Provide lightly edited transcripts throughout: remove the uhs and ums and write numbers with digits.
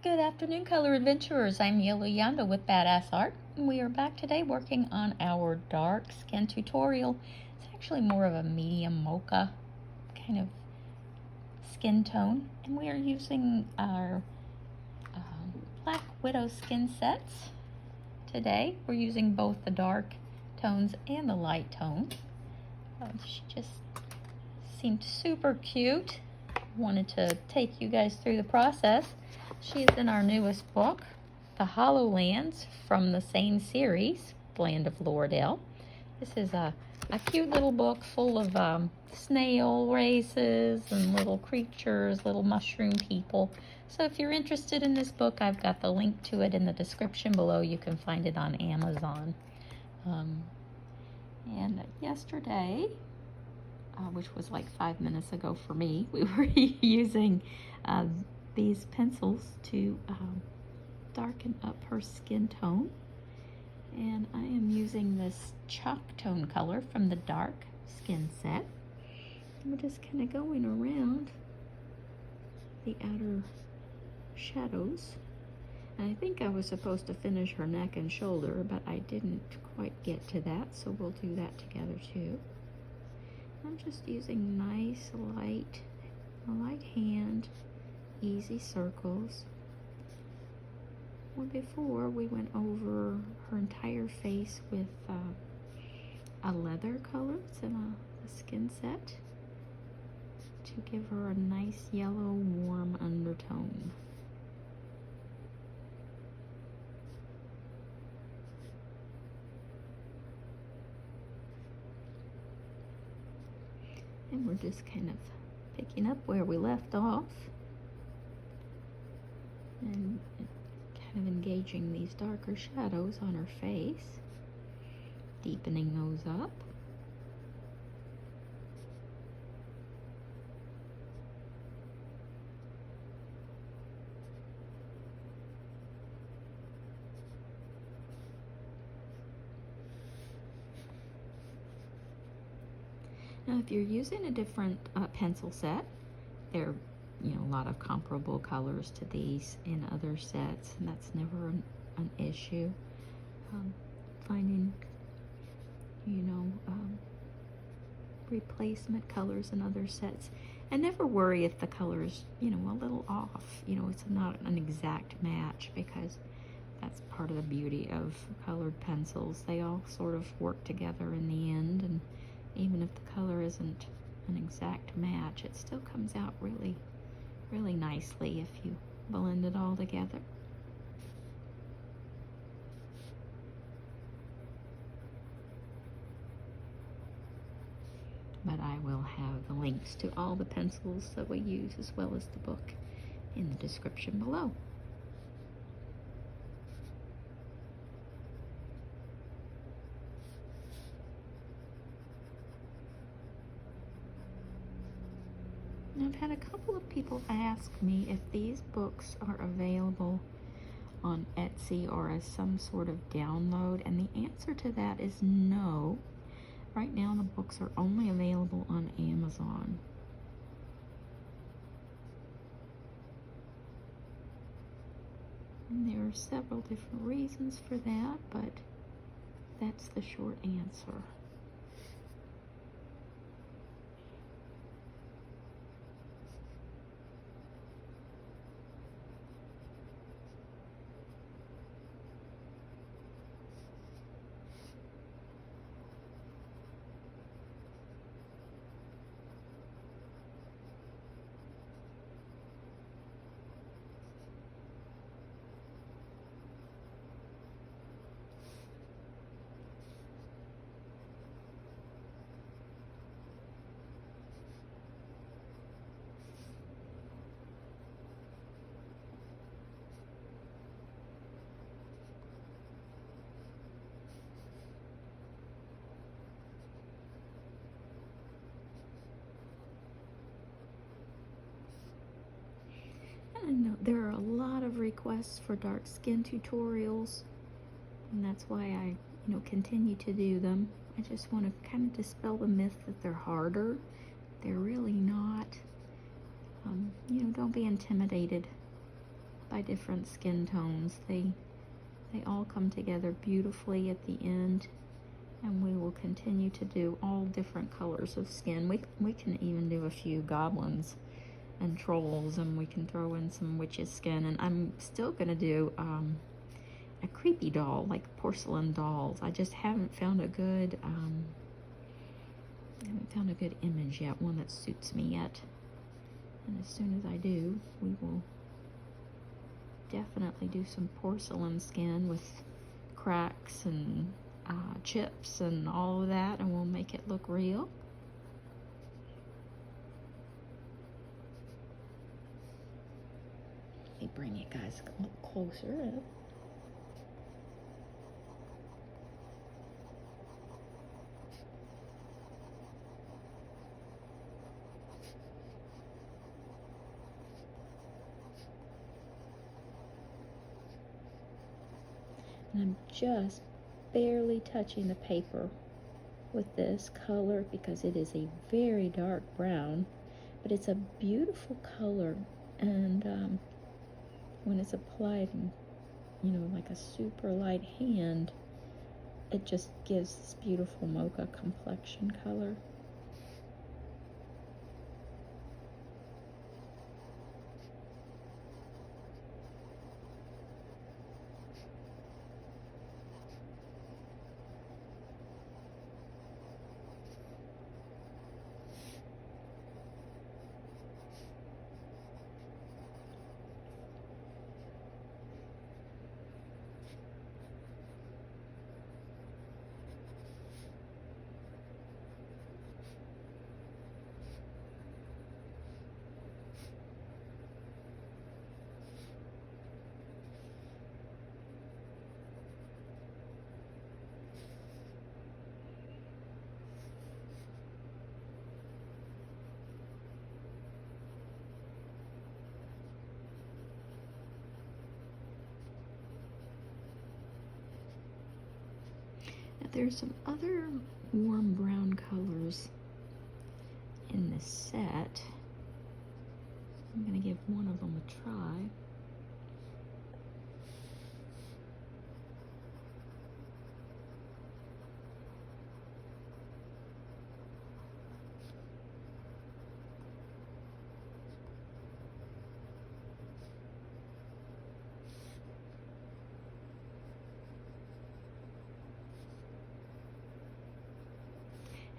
Good afternoon, color adventurers. I'm Yellow Yanda with Badass Art, and we are back today working on our dark skin tutorial. It's actually more of a medium mocha kind of skin tone, and we are using our Black Widow skin sets today. We're using both the dark tones and the light tone. She just seemed super cute. Wanted to take you guys through the process. She is in our newest book, The HoloLands, from the same series, Land of Loredale. This is a cute little book full of snail races and little creatures, little mushroom people. So if you're interested in this book, I've got the link to it in the description below. You can find it on Amazon. And yesterday, which was like 5 minutes ago for me, we were using these pencils to darken up her skin tone. And I am using this chalk tone color from the dark skin set. And we're just kind of going around the outer shadows. And I think I was supposed to finish her neck and shoulder, but I didn't quite get to that, so we'll do that together too. I'm just using nice, light hand, easy circles. Well, before we went over her entire face with a leather color. It's in a skin set to give her a nice yellow, warm undertone. And we're just kind of picking up where we left off and kind of engaging these darker shadows on her face, deepening those up. Now, if you're using a different pencil set, there are a lot of comparable colors to these in other sets, and that's never an issue. Finding, replacement colors in other sets, and never worry if the color is, a little off. It's not an exact match, because that's part of the beauty of colored pencils. They all sort of work together in the end, and even if the color isn't an exact match, it still comes out really, really nicely if you blend it all together. But I will have the links to all the pencils that we use, as well as the book, in the description below. I've had a couple of people ask me if these books are available on Etsy or as some sort of download, and the answer to that is no. Right now the books are only available on Amazon. And there are several different reasons for that, but that's the short answer. I know there are a lot of requests for dark skin tutorials, and that's why I, continue to do them. I just want to kind of dispel the myth that they're harder. They're really not. Don't be intimidated by different skin tones. They all come together beautifully at the end, and we will continue to do all different colors of skin. We can even do a few goblins and trolls, and we can throw in some witch's skin, and I'm still gonna do a creepy doll, like porcelain dolls. I just haven't found a good image yet, one that suits me yet. And as soon as I do, we will definitely do some porcelain skin with cracks and chips and all of that, and we'll make it look real. Let me bring you guys a little closer. And I'm just barely touching the paper with this color because it is a very dark brown, but it's a beautiful color, and when it's applied in, you know, like a super light hand, it just gives this beautiful mocha complexion color. Now there's some other warm brown colors in this set. I'm going to give one of them a try.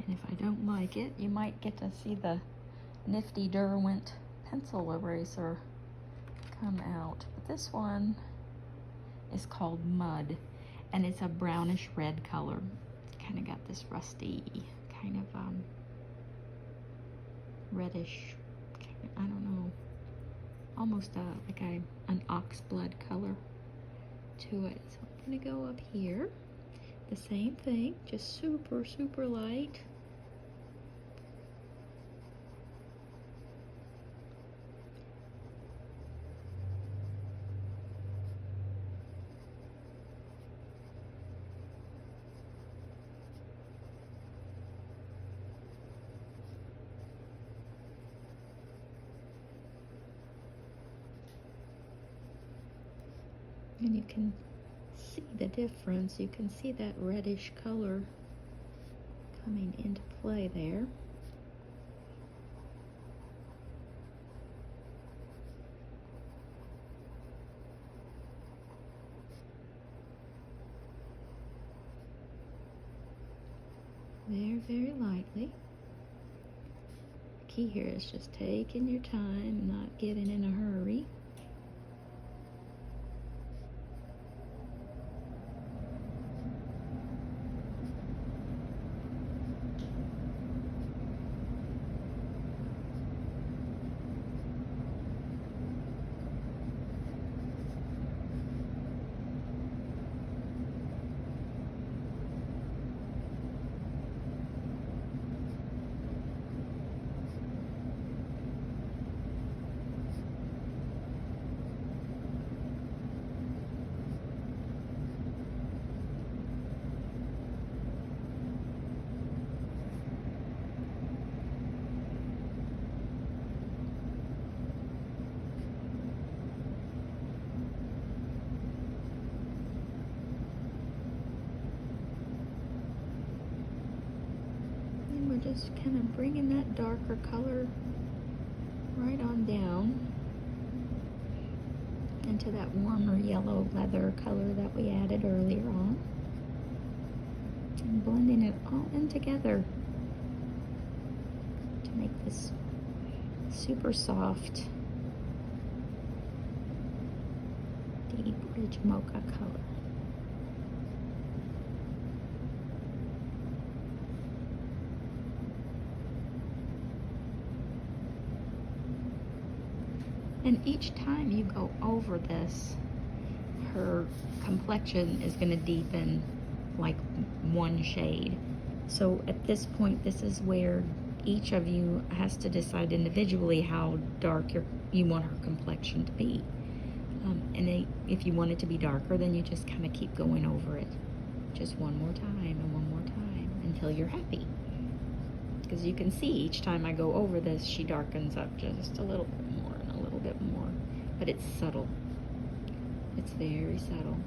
And if I don't like it, you might get to see the nifty Derwent pencil eraser come out. But this one is called Mud, and it's a brownish red color. Kind of got this rusty kind of reddish, I don't know, almost like an ox blood color to it. So I'm gonna go up here, the same thing, just super, super light. And you can see the difference. You can see that reddish color coming into play there. Very, very lightly. The key here is just taking your time, not getting in a hurry. Just kind of bringing that darker color right on down into that warmer yellow leather color that we added earlier on. And blending it all in together to make this super soft, deep, rich mocha color. And each time you go over this, her complexion is going to deepen like one shade. So at this point, this is where each of you has to decide individually how dark you want her complexion to be. If you want it to be darker, then you just kind of keep going over it. Just one more time and one more time until you're happy. Because you can see each time I go over this, she darkens up just a little bit more and a little bit more. But it's subtle. It's very subtle.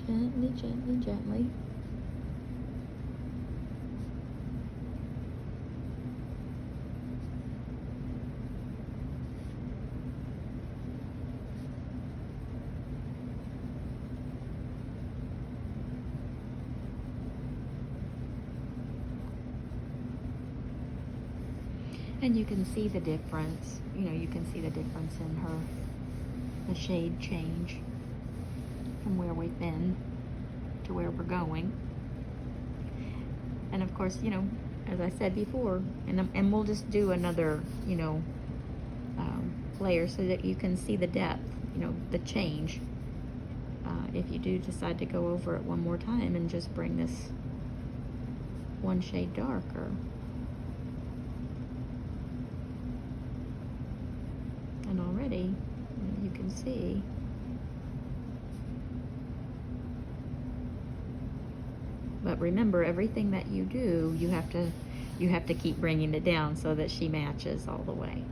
Gently, gently, gently. And you can see the difference. You know, you can see the difference in her, the shade change from where we've been to where we're going. And of course, you know, as I said before, and we'll just do another, you know, layer so that you can see the depth, you know, the change. If you do decide to go over it one more time and just bring this one shade darker. And already, you can see but remember, everything that you do, you have to keep bringing it down so that she matches all the way.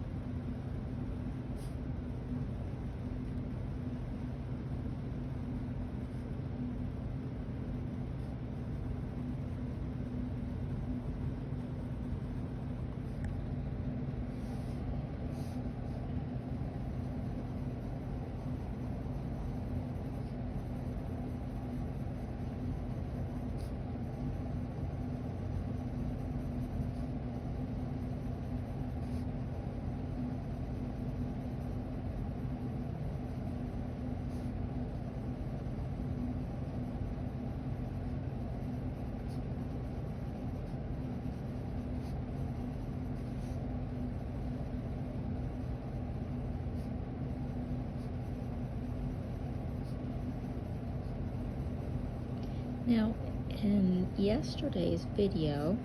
Now, in yesterday's video,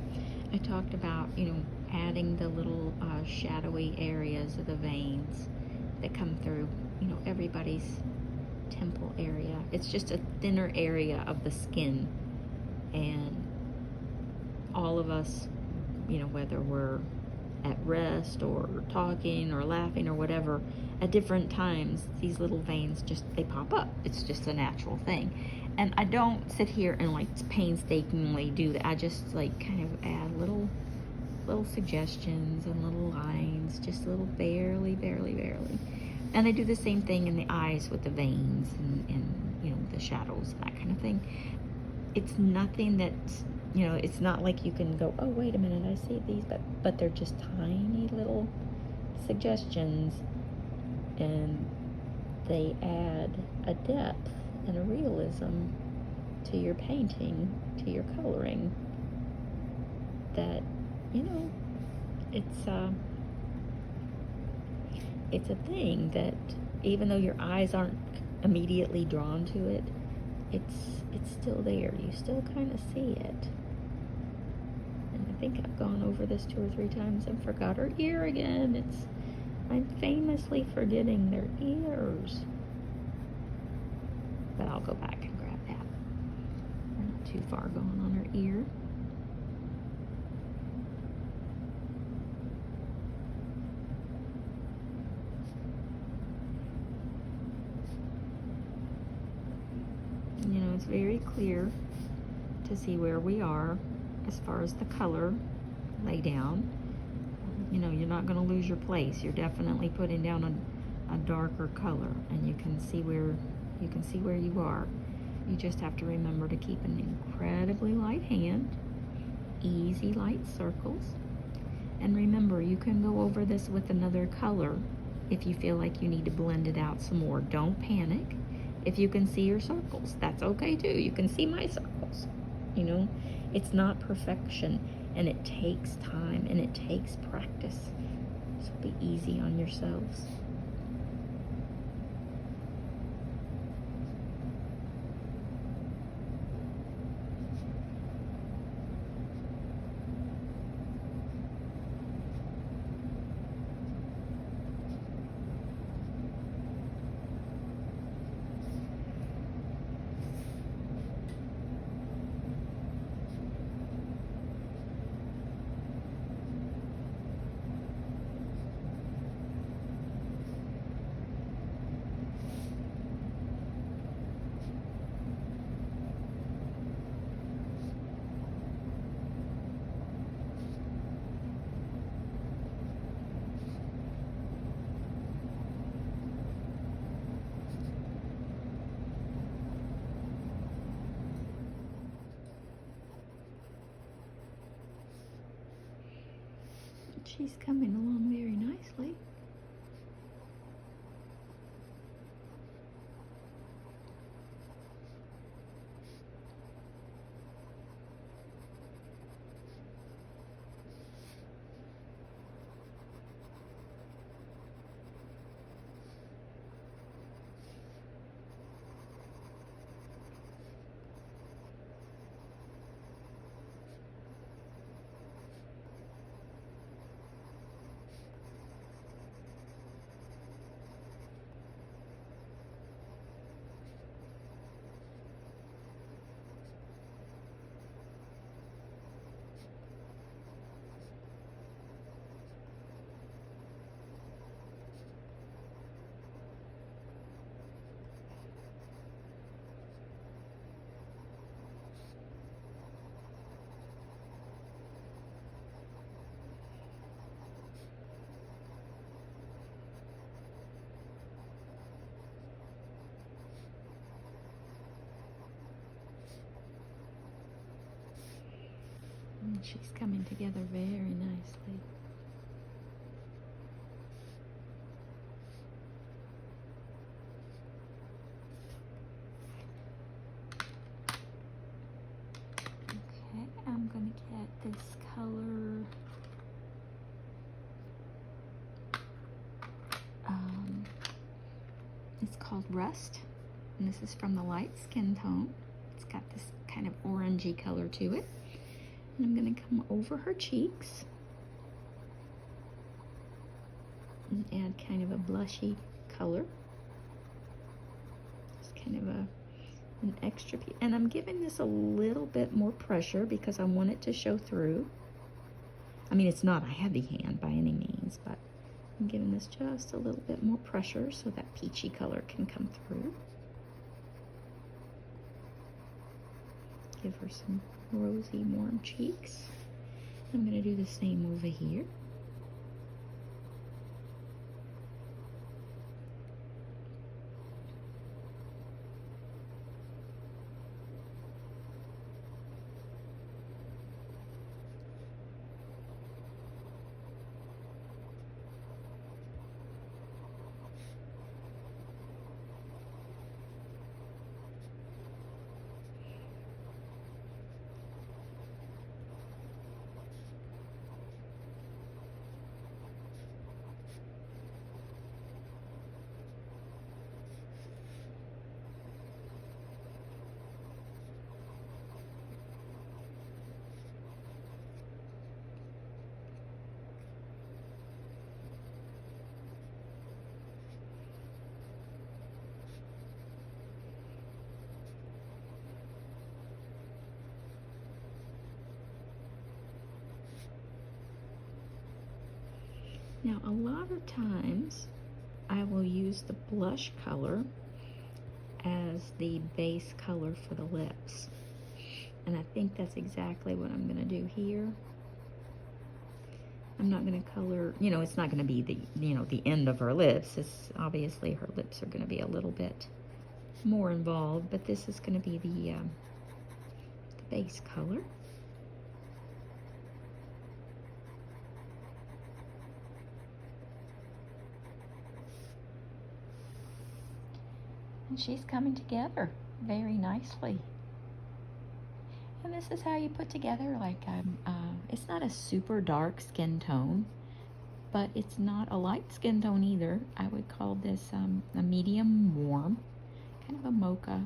I talked about, you know, adding the little shadowy areas of the veins that come through, you know, everybody's temple area. It's just a thinner area of the skin. And all of us, you know, whether we're at rest or talking or laughing or whatever, at different times, these little veins they pop up. It's just a natural thing. And I don't sit here and like painstakingly do that. I just like kind of add little suggestions and little lines, just little barely. And I do the same thing in the eyes with the veins and you know, the shadows and that kind of thing. It's nothing that's, you know, it's not like you can go, oh, wait a minute, I see these, but they're just tiny little suggestions, and they add a depth and a realism to your painting, to your coloring, that, you know, it's a thing that even though your eyes aren't immediately drawn to it, it's still there. You still kind of see it. And I think I've gone over this 2 or 3 times and forgot her ear again. I'm famously forgetting their ears. But I'll go back and grab that. We're not too far gone on her ear. You know, it's very clear to see where we are as far as the color lay down. You know, you're not going to lose your place. You're definitely putting down a darker color, and you can see where you are. You just have to remember to keep an incredibly light hand, easy light circles, and remember you can go over this with another color if you feel like you need to blend it out some more. Don't panic. If you can see your circles, that's okay too. You can see my circles. You know, it's not perfection, and it takes time and it takes practice. So be easy on yourselves. She's coming along very nicely. And she's coming together very nicely. Okay, I'm going to get this color. It's called Rust, and this is from the light skin tone. It's got this kind of orangey color to it. And I'm going to come over her cheeks and add kind of a blushy color. Just kind of an extra piece. And I'm giving this a little bit more pressure because I want it to show through. I mean, it's not a heavy hand by any means, but I'm giving this just a little bit more pressure so that peachy color can come through. Give her some rosy, warm cheeks. I'm going to do the same over here. Now, a lot of times I will use the blush color as the base color for the lips. And I think that's exactly what I'm gonna do here. I'm not gonna color, you know, it's not gonna be the, you know, the end of her lips. It's obviously her lips are gonna be a little bit more involved, but this is gonna be the base color. And she's coming together very nicely. And this is how you put together, like, it's not a super dark skin tone, but it's not a light skin tone either. I would call this a medium warm, kind of a mocha,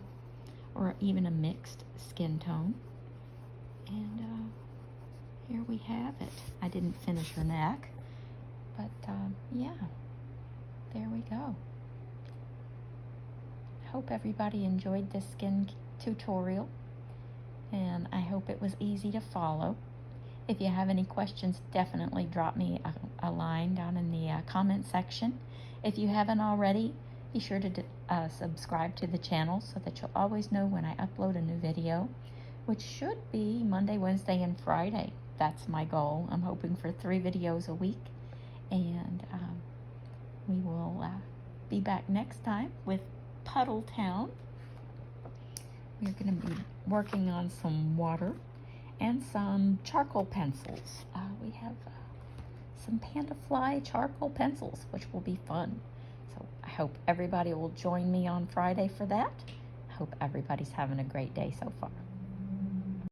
or even a mixed skin tone. And here we have it. I didn't finish her neck, but yeah, there we go. I hope everybody enjoyed this skin tutorial, and I hope it was easy to follow. If you have any questions, definitely drop me a line down in the comment section. If you haven't already, be sure to subscribe to the channel so that you'll always know when I upload a new video, which should be Monday, Wednesday, and Friday. That's my goal. I'm hoping for 3 videos a week, and we will be back next time with Puddle Town. We're going to be working on some water and some charcoal pencils. We have some Panda Fly charcoal pencils, which will be fun. So I hope everybody will join me on Friday for that. I hope everybody's having a great day so far.